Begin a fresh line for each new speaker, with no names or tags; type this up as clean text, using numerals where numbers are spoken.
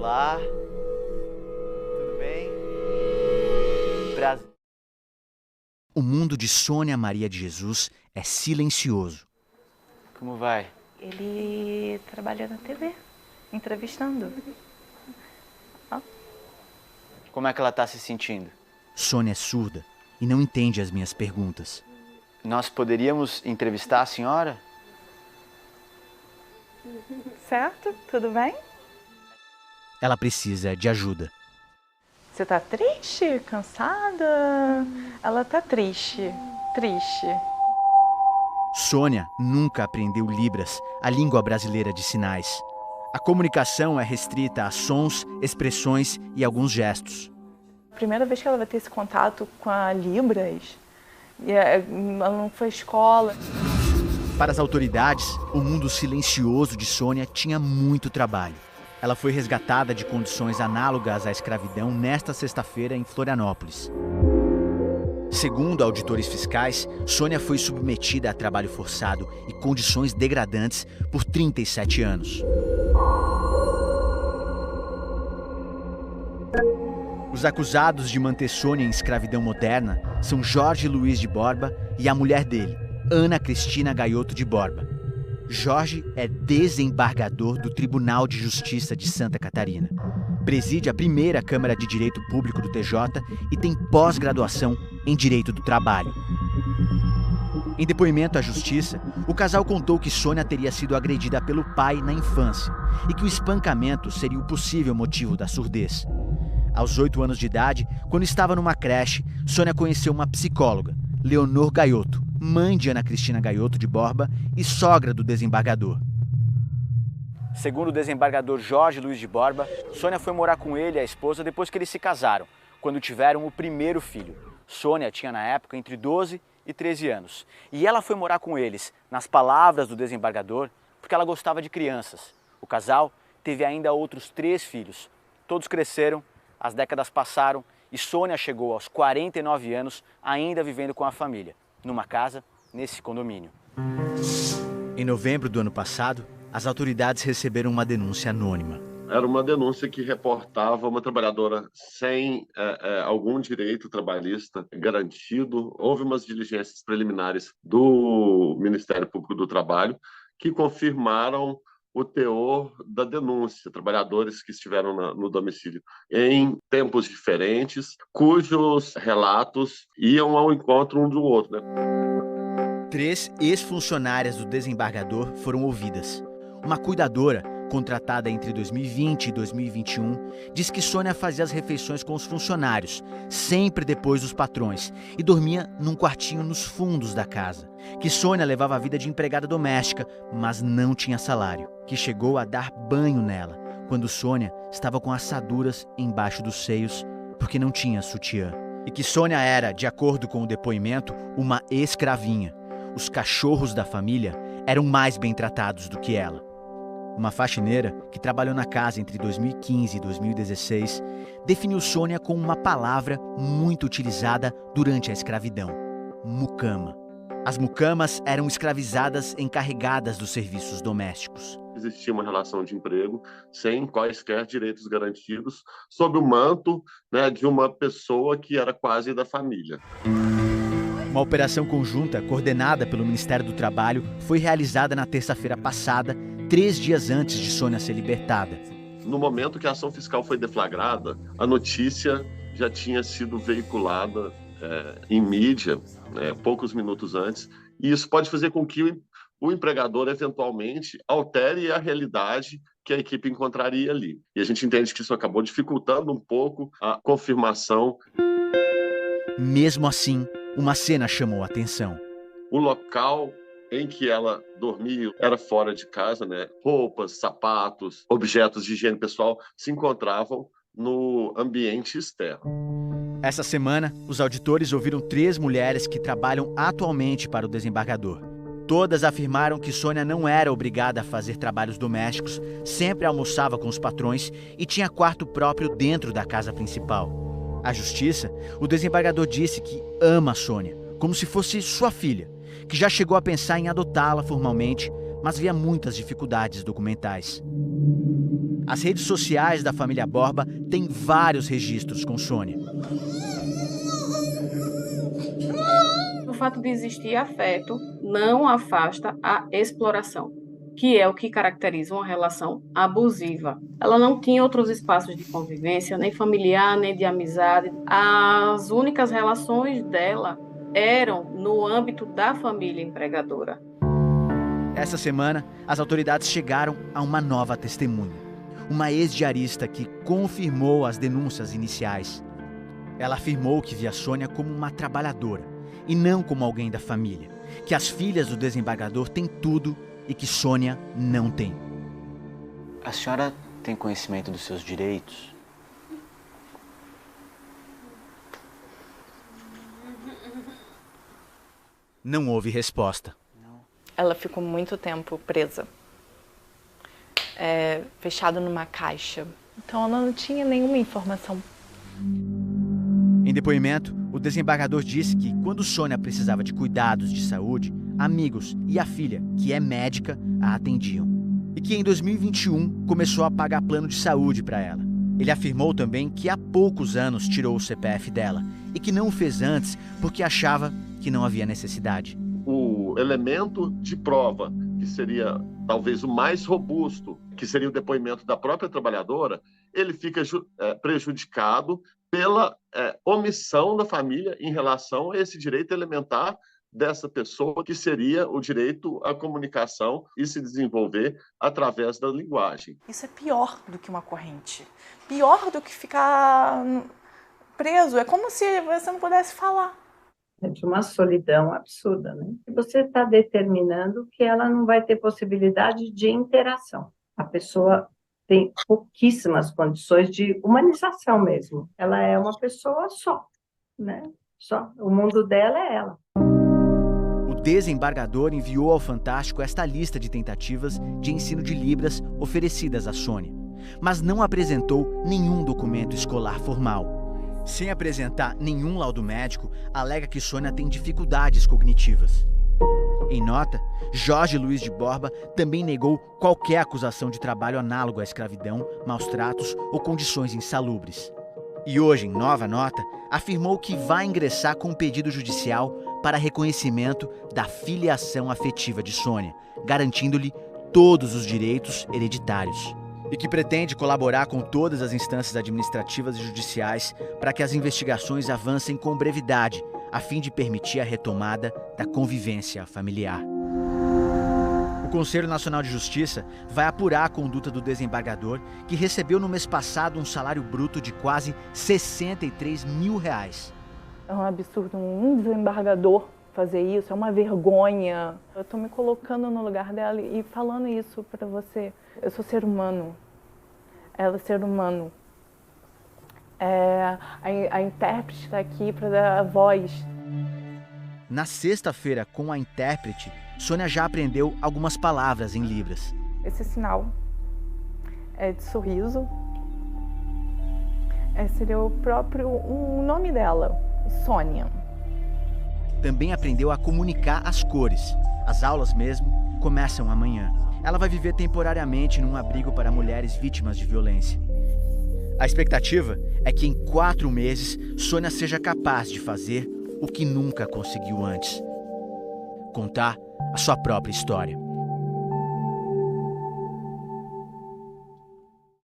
Olá, tudo bem? Prazer.
O mundo de Sônia Maria de Jesus é silencioso.
Como vai?
Ele trabalha na TV, entrevistando.
Como é que ela tá se sentindo?
Sônia é surda e não entende as minhas perguntas.
Nós poderíamos entrevistar a senhora?
Certo? Tudo bem?
Ela precisa de ajuda.
Você tá triste? Cansada? Ela tá triste. Triste.
Sônia nunca aprendeu Libras, a língua brasileira de sinais. A comunicação é restrita a sons, expressões e alguns gestos.
Primeira vez que ela vai ter esse contato com a Libras, ela não foi à escola.
Para as autoridades, o mundo silencioso de Sônia tinha muito trabalho. Ela foi resgatada de condições análogas à escravidão nesta sexta-feira em Florianópolis. Segundo auditores fiscais, Sônia foi submetida a trabalho forçado e condições degradantes por 37 anos. Os acusados de manter Sônia em escravidão moderna são Jorge Luiz de Borba e a mulher dele, Ana Cristina Gaioto de Borba. Jorge é desembargador do Tribunal de Justiça de Santa Catarina. Preside a primeira Câmara de Direito Público do TJ e tem pós-graduação em Direito do Trabalho. Em depoimento à Justiça, o casal contou que Sônia teria sido agredida pelo pai na infância e que o espancamento seria o possível motivo da surdez. Aos 8 anos de idade, quando estava numa creche, Sônia conheceu uma psicóloga, Leonor Gaioto, mãe de Ana Cristina Gaioto de Borba e sogra do desembargador.
Segundo o desembargador Jorge Luiz de Borba, Sônia foi morar com ele e a esposa depois que eles se casaram, quando tiveram o primeiro filho. Sônia tinha na época entre 12 e 13 anos. E ela foi morar com eles, nas palavras do desembargador, porque ela gostava de crianças. O casal teve ainda outros 3 filhos. Todos cresceram, as décadas passaram e Sônia chegou aos 49 anos ainda vivendo com a família, numa casa nesse condomínio.
Em novembro do ano passado, as autoridades receberam uma denúncia anônima.
Era uma denúncia que reportava uma trabalhadora sem algum direito trabalhista garantido. Houve umas diligências preliminares do Ministério Público do Trabalho que confirmaram o teor da denúncia. Trabalhadores que estiveram no domicílio em tempos diferentes, cujos relatos iam ao encontro um do outro,
3 ex-funcionárias do desembargador foram ouvidas. Uma cuidadora, contratada entre 2020 e 2021, diz que Sônia fazia as refeições com os funcionários, sempre depois dos patrões, e dormia num quartinho nos fundos da casa. Que Sônia levava a vida de empregada doméstica, mas não tinha salário. Que chegou a dar banho nela, quando Sônia estava com assaduras embaixo dos seios, porque não tinha sutiã. E que Sônia era, de acordo com o depoimento, uma escravinha. Os cachorros da família eram mais bem tratados do que ela. Uma faxineira que trabalhou na casa entre 2015 e 2016 definiu Sônia com uma palavra muito utilizada durante a escravidão: mucama. As mucamas eram escravizadas encarregadas dos serviços domésticos.
Existia uma relação de emprego sem quaisquer direitos garantidos, sob o manto, de uma pessoa que era quase da família.
Uma operação conjunta, coordenada pelo Ministério do Trabalho, foi realizada na terça-feira passada, 3 dias antes de Sônia ser libertada.
No momento que a ação fiscal foi deflagrada, a notícia já tinha sido veiculada em mídia, poucos minutos antes, e isso pode fazer com que o empregador, eventualmente, altere a realidade que a equipe encontraria ali. E a gente entende que isso acabou dificultando um pouco a confirmação.
Mesmo assim, uma cena chamou a atenção.
O local em que ela dormia era fora de casa, Roupas, sapatos, objetos de higiene pessoal se encontravam no ambiente externo.
Essa semana, os auditores ouviram 3 mulheres que trabalham atualmente para o desembargador. Todas afirmaram que Sônia não era obrigada a fazer trabalhos domésticos, sempre almoçava com os patrões e tinha quarto próprio dentro da casa principal. À Justiça, o desembargador disse que ama Sônia, como se fosse sua filha, que já chegou a pensar em adotá-la formalmente, mas via muitas dificuldades documentais. As redes sociais da família Borba têm vários registros com Sônia.
O fato de existir afeto não afasta a exploração, que é o que caracteriza uma relação abusiva. Ela não tinha outros espaços de convivência, nem familiar, nem de amizade. As únicas relações dela eram no âmbito da família empregadora.
Essa semana, as autoridades chegaram a uma nova testemunha. Uma ex-diarista que confirmou as denúncias iniciais. Ela afirmou que via Sônia como uma trabalhadora e não como alguém da família. Que as filhas do desembargador têm tudo e que Sônia não tem.
A senhora tem conhecimento dos seus direitos?
Não houve resposta.
Ela ficou muito tempo presa, fechada numa caixa. Então ela não tinha nenhuma informação.
Em depoimento, o desembargador disse que quando Sônia precisava de cuidados de saúde, amigos e a filha, que é médica, a atendiam. E que em 2021 começou a pagar plano de saúde para ela. Ele afirmou também que há poucos anos tirou o CPF dela e que não o fez antes porque achava que não havia necessidade.
O elemento de prova, que seria talvez o mais robusto, que seria o depoimento da própria trabalhadora, ele fica prejudicado pela omissão da família em relação a esse direito elementar dessa pessoa, que seria o direito à comunicação e se desenvolver através da linguagem.
Isso é pior do que uma corrente. Pior do que ficar preso. É como se você não pudesse falar.
É de uma solidão absurda, né? Você está determinando que ela não vai ter possibilidade de interação. A pessoa tem pouquíssimas condições de humanização mesmo. Ela é uma pessoa só, né? Só. O mundo dela é ela.
O desembargador enviou ao Fantástico esta lista de tentativas de ensino de Libras oferecidas a Sônia, mas não apresentou nenhum documento escolar formal. Sem apresentar nenhum laudo médico, alega que Sônia tem dificuldades cognitivas. Em nota, Jorge Luiz de Borba também negou qualquer acusação de trabalho análogo à escravidão, maus tratos ou condições insalubres. E hoje, em nova nota, afirmou que vai ingressar com um pedido judicial para reconhecimento da filiação afetiva de Sônia, garantindo-lhe todos os direitos hereditários. E que pretende colaborar com todas as instâncias administrativas e judiciais para que as investigações avancem com brevidade, a fim de permitir a retomada da convivência familiar. O Conselho Nacional de Justiça vai apurar a conduta do desembargador, que recebeu no mês passado um salário bruto de quase R$63 mil.
É um absurdo um desembargador fazer isso, é uma vergonha. Eu estou me colocando no lugar dela e falando isso para você. Eu sou ser humano, ela é ser humano. A intérprete está aqui para dar a voz.
Na sexta-feira, com a intérprete, Sônia já aprendeu algumas palavras em Libras.
Esse sinal é de sorriso. Seria o nome dela, Sônia.
Também aprendeu a comunicar as cores. As aulas mesmo começam amanhã. Ela vai viver temporariamente num abrigo para mulheres vítimas de violência. A expectativa é que em 4 meses, Sônia seja capaz de fazer o que nunca conseguiu antes: contar a sua própria história.